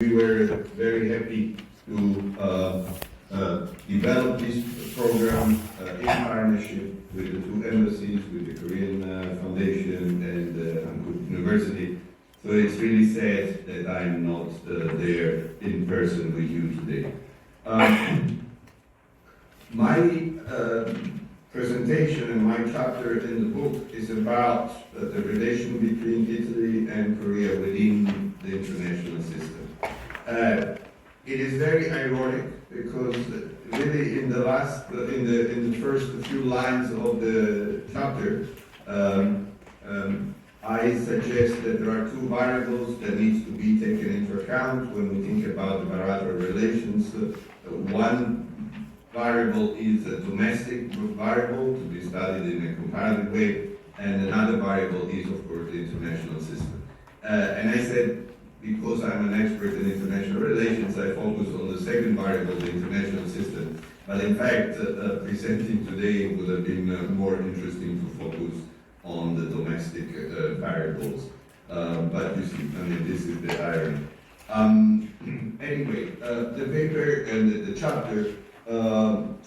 We were very happy to develop this program in partnership with the two embassies, with the Korean Foundation and Hankuk University. So it's really sad that I'm not there in person with you today. My presentation and my chapter in the book is about the relation between Italy and Korea within the international system. It is very ironic because really in the first few lines of the chapter, I suggest that there are two variables that needs to be taken into account when we think about the bilateral relations. One variable is a domestic variable to be studied in a comparative way, and another variable is, of course, the international system. And I said, because I'm an expert in international relations, I focus on the second variable, the international system. But in fact, presenting today would have been more interesting to focus on the domestic variables. But you see, I mean, this is the irony. Anyway, the paper and the chapter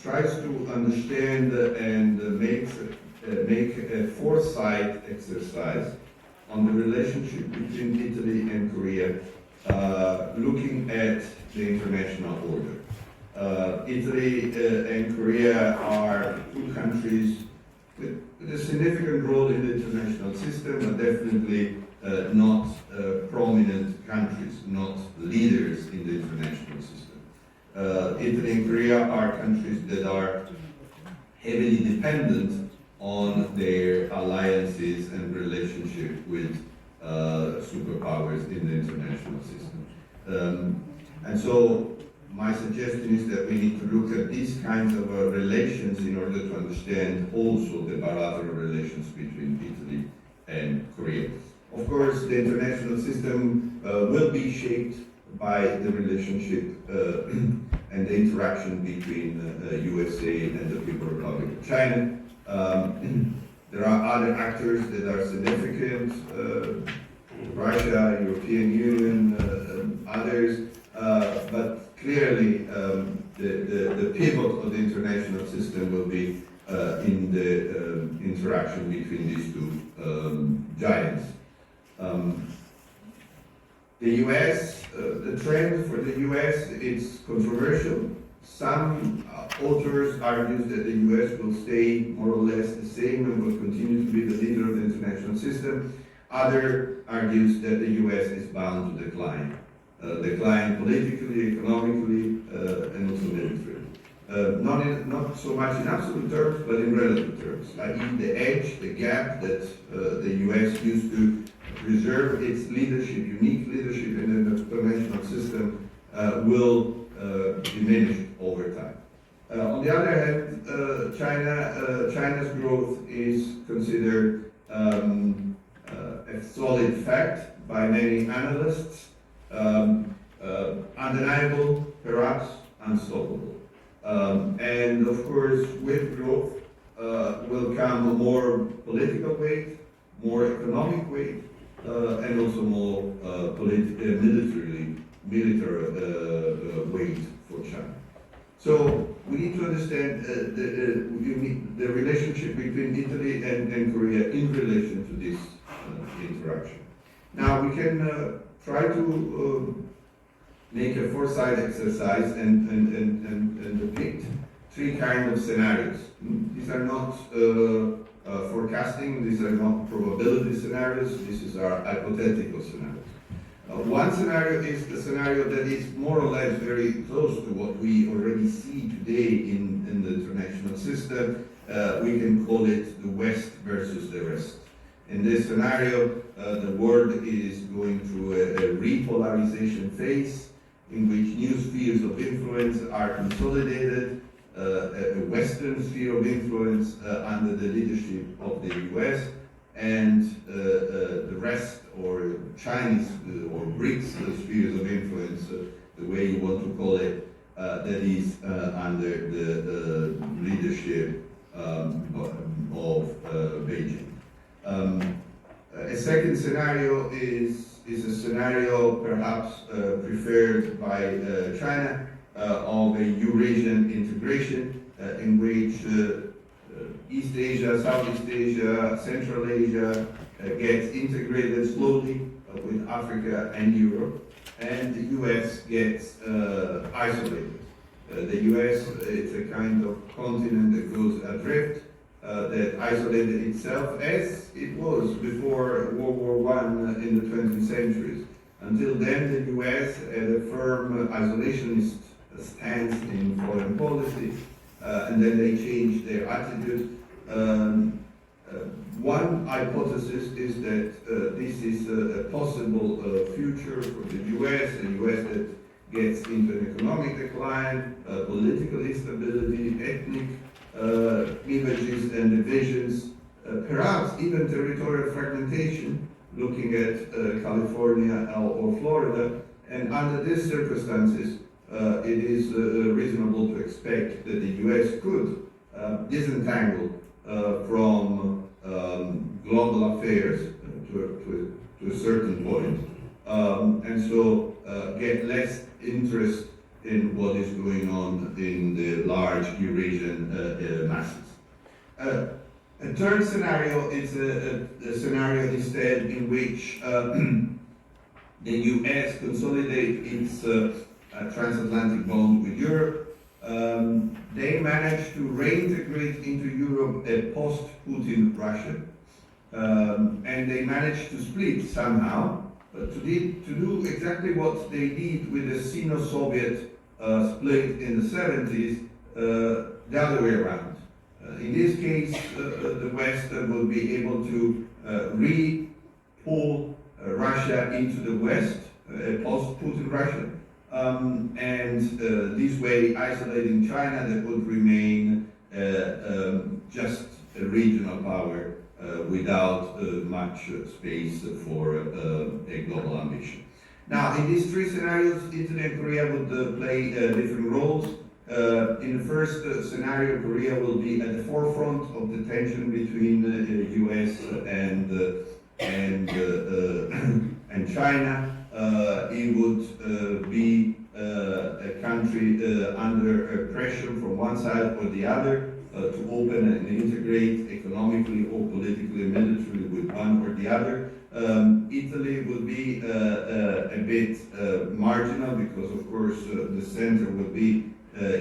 tries to understand and make a foresight exercise on the relationship between Italy and Korea, looking at the international order. Italy and Korea are two countries with a significant role in the international system, but definitely not prominent countries, not leaders in the international system. Italy and Korea are countries that are heavily dependent on their alliances and relationship with superpowers in the international system. And so my suggestion is that we need to look at these kinds of relations in order to understand also the bilateral relations between Italy and Korea. Of course, the international system will be shaped by the relationship and the interaction between USA and the People's Republic of China. There are other actors that are significant, Russia, European Union, others, but clearly the pivot of the international system will be in the interaction between these two giants. The US, the trend for the US, it's controversial. Some authors argue that the US will stay more or less the same and will continue to be the leader of the international system. Other argues that the US is bound to decline. Decline politically, economically, and also militarily. Not so much in absolute terms, but in relative terms. i.e. the edge, the gap that the US used to preserve its leadership, unique leadership in the international system, will diminish over time. On the other hand, China's growth is considered a solid fact by many analysts, undeniable, perhaps unstoppable. And of course, with growth will come more political weight, more economic weight, and also more military weight for China. So we need to understand the relationship between Italy and Korea in relation to this interaction. Now we can try to make a foresight exercise and depict three kinds of scenarios. These are not forecasting, these are not probability scenarios, these are hypothetical scenarios. One scenario is the scenario that is more or less very close to what we already see today in the international system. We can call it the West versus the rest. In this scenario, the world is going through a repolarization phase in which new spheres of influence are consolidated, a Western sphere of influence under the leadership of the US, and the rest, or Chinese or BRICS spheres of influence, the way you want to call it, that is under the leadership of Beijing. A second scenario is is a scenario perhaps preferred by China of a Eurasian integration in which East Asia, Southeast Asia, Central Asia gets integrated slowly with Africa and Europe, and the US gets isolated. The US is a kind of continent that goes adrift, that isolated itself as it was before World War I in the 20th centuries. Until then, the US had a firm isolationist stance in foreign policy, and then they changed their attitude. One hypothesis is that this is a possible future for the US, a US that gets into an economic decline, political instability, ethnic images and divisions, perhaps even territorial fragmentation, looking at California or Florida. And under these circumstances, it is reasonable to expect that the US could disentangle from global affairs to a certain point, and so get less interest in what is going on in the large Eurasian masses. A third scenario is a scenario instead in which the US consolidates its transatlantic bond with Europe. They managed to reintegrate into Europe a post-Putin Russia, and they managed to split somehow, to do exactly what they did with the Sino-Soviet split in the 70s, the other way around. In this case, the West will be able to re-pull Russia into the West, a post-Putin Russia, and this way isolating China that would remain just a regional power without much space for a global ambition. Now, in these three scenarios, Italy and Korea would play different roles. In the first scenario, Korea will be at the forefront of the tension between the US and China. It would be a country under pressure from one side or the other to open and integrate economically or politically and militarily with one or the other. Italy will be a bit marginal because, of course, the center will be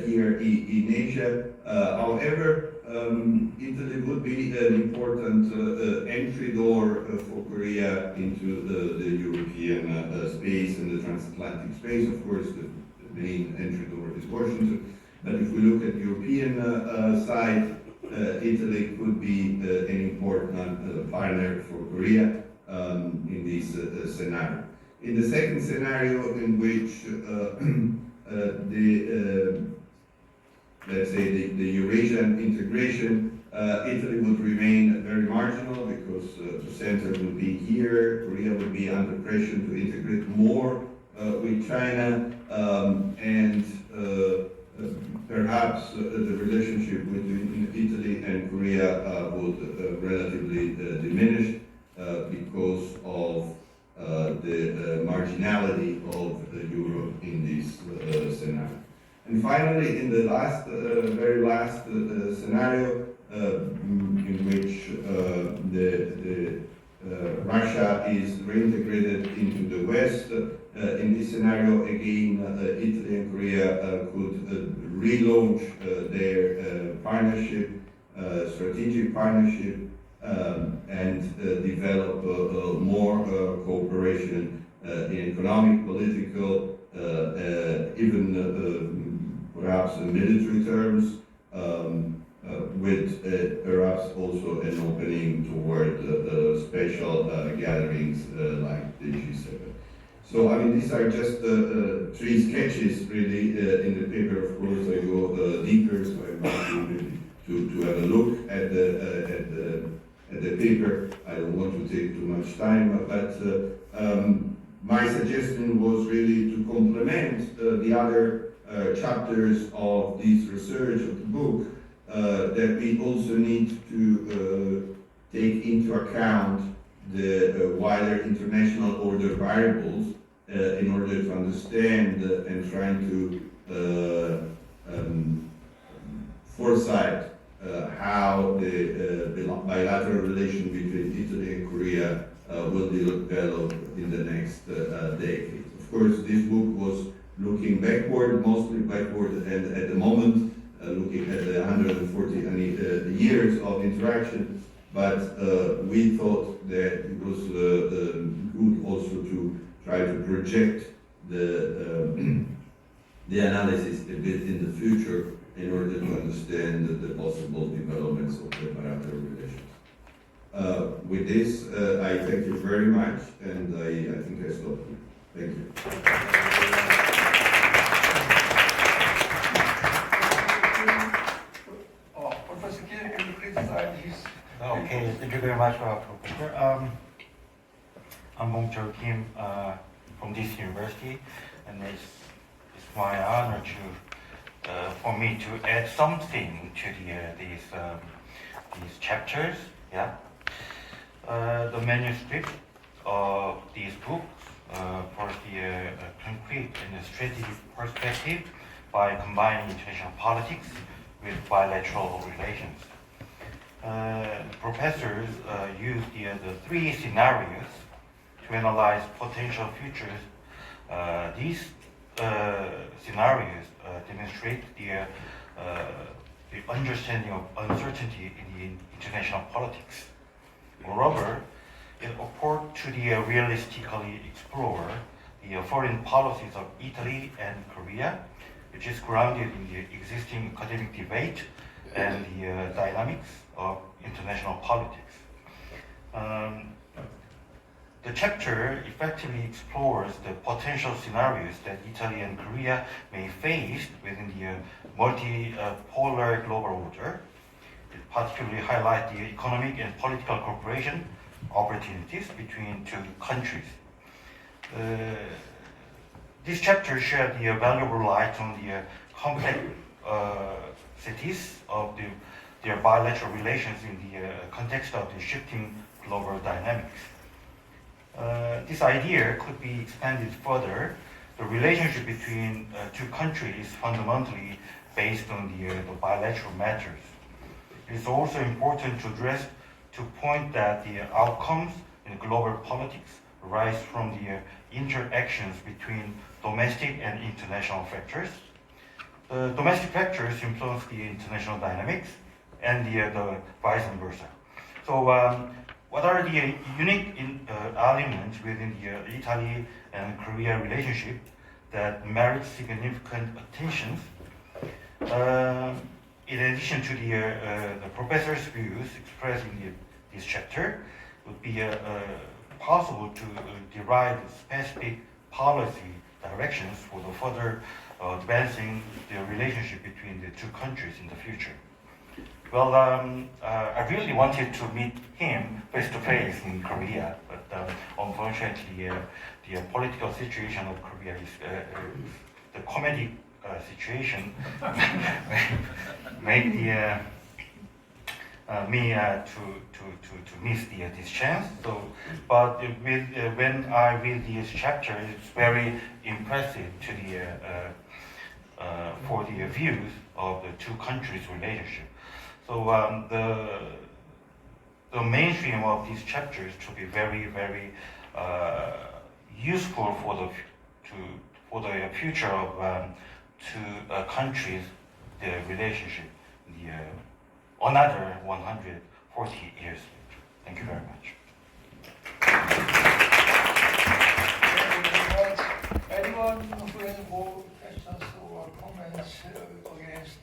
here in Asia. However, Italy would be an important entry door for Korea into the European space and the transatlantic space. Of course, the main entry door is Washington. But if we look at the European side, Italy could be an important partner for Korea in this scenario. In the second scenario, in which let's say the Eurasian integration, Italy would remain very marginal because the center would be here. Korea would be under pressure to integrate more with China, and perhaps the relationship between Italy and Korea would relatively diminish because of the marginality of Europe in this scenario. And finally, in the last, very last scenario, in which Russia is reintegrated into the West, in this scenario, again, Italy and Korea could relaunch their partnership, strategic partnership, and develop more cooperation in economic, political, even perhaps in military terms, with perhaps also an opening toward special gatherings like the G7. So, I mean, these are just three sketches, really, in the paper. Of course, I go deeper, so I invite you to have a look at the paper. I don't want to take too much time, but my suggestion was really to complement the other chapters of this research of the book, that we also need to take into account the wider international order variables in order to understand and trying to foresight how the bilateral relation between Italy and Korea will develop in the next decade. Of course, this book was looking backward, mostly backward, and at the moment looking at the 140 years of interaction, but we thought that it was good also to try to project the analysis a bit in the future in order to understand the possible developments of the bilateral relations. With this, I thank you very much, and I think I stop here. Thank you. Professor Kier, can you criticize his... Okay, thank you very much, Professor. I'm Bong Chul Kim from this university, and it's my honor for me to add something to these chapters. Yeah, the manuscript of these books for the concrete and strategic perspective by combining international politics with bilateral relations. Professors use the three scenarios to analyze potential futures. These scenarios demonstrate the understanding of uncertainty in international politics. Moreover, it purports to realistically explore the foreign policies of Italy and Korea, which is grounded in the existing academic debate and the dynamics of international politics. The chapter effectively explores the potential scenarios that Italy and Korea may face within the multipolar global order. It particularly highlights the economic and political cooperation opportunities between two countries. This chapter shed the valuable light on the complexities of their bilateral relations in the context of the shifting global dynamics. This idea could be expanded further. The relationship between two countries is fundamentally based on the bilateral matters. It is also important to point that the outcomes in global politics arise from the interactions between domestic and international factors. The domestic factors influence the international dynamics and the vice versa. So what are the unique elements within the Italy and Korea relationship that merit significant attention? In addition to the professor's views expressed in this chapter, it would be possible to derive specific policy directions for the further advancing the relationship between the two countries in the future. Well, I really wanted to meet him face to face in Korea, but unfortunately, the political situation of Korea is the comedic situation made me to miss this chance. So, but when I read this chapter, it's very impressive for the views of the two countries' relationship. So the mainstream of these chapters to be very, very useful for the future of two countries, the relationship, another 140 years. Thank you very much. Thank you very much. Anyone who has more questions or comments against